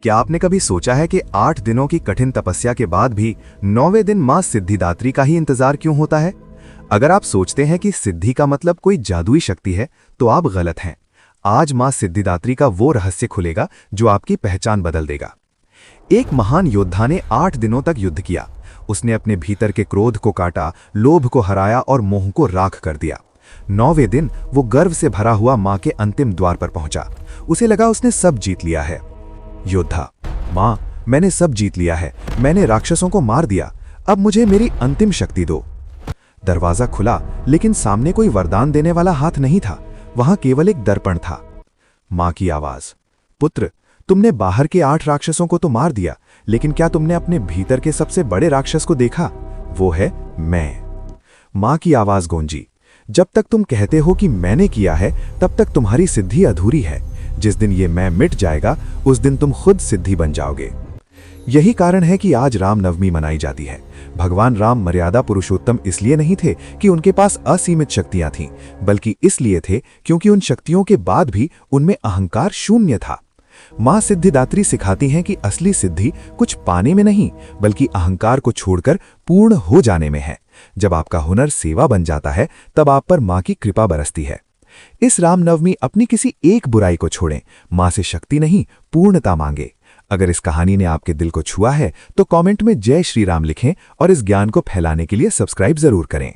क्या आपने कभी सोचा है कि 8 दिनों की कठिन तपस्या के बाद भी 9वें दिन मां सिद्धिदात्री का ही इंतजार क्यों होता है? अगर आप सोचते हैं कि सिद्धि का मतलब कोई जादुई शक्ति है, तो आप गलत हैं। आज मां सिद्धिदात्री का वो रहस्य खुलेगा जो आपकी पहचान बदल देगा। एक महान योद्धा ने 8 दिनों तक युद्ध किया। उसने अपने भीतर के क्रोध को काटा, लोभ को हराया और मोह को राख कर दिया। 9वें दिन वो गर्व से भरा हुआ मां के अंतिम द्वार पर पहुंचा। उसे लगा उसने सब जीत लिया है। योद्धा: मां, मैंने सब जीत लिया है। मैंने राक्षसों को मार दिया। अब मुझे मेरी अंतिम शक्ति दो। दरवाजा खुला, लेकिन सामने कोई वरदान देने वाला हाथ नहीं था। वहां केवल एक दर्पण था। मां की आवाज: पुत्र, तुमने बाहर के 8 राक्षसों को तो मार दिया, लेकिन क्या तुमने अपने भीतर के सबसे बड़े राक्षस को देखा? वो है मैं। मां की आवाज गूंजी: जब तक तुम कहते हो कि मैंने किया है, तब तक तुम्हारी सिद्धि अधूरी है। जिस दिन ये मैं मिट जाएगा, उस दिन तुम खुद सिद्धि बन जाओगे। यही कारण है कि आज रामनवमी मनाई जाती है। भगवान राम मर्यादा पुरुषोत्तम इसलिए नहीं थे कि उनके पास असीमित शक्तियां थीं, बल्कि इसलिए थे क्योंकि उन शक्तियों के बाद भी उनमें अहंकार शून्य था। मां सिद्धिदात्री सिखाती हैं कि असली सिद्धि कुछ पाने में नहीं, बल्कि अहंकार को छोड़कर पूर्ण हो जाने में है। जब आपका हुनर सेवा बन जाता है, तब आप पर मां की कृपा बरसती है। इस रामनवमी अपनी किसी एक बुराई को छोड़ें, मां से शक्ति नहीं, पूर्णता मांगे। अगर इस कहानी ने आपके दिल को छुआ है, तो कमेंट में जय श्री राम लिखें और इस ज्ञान को फैलाने के लिए सब्सक्राइब जरूर करें।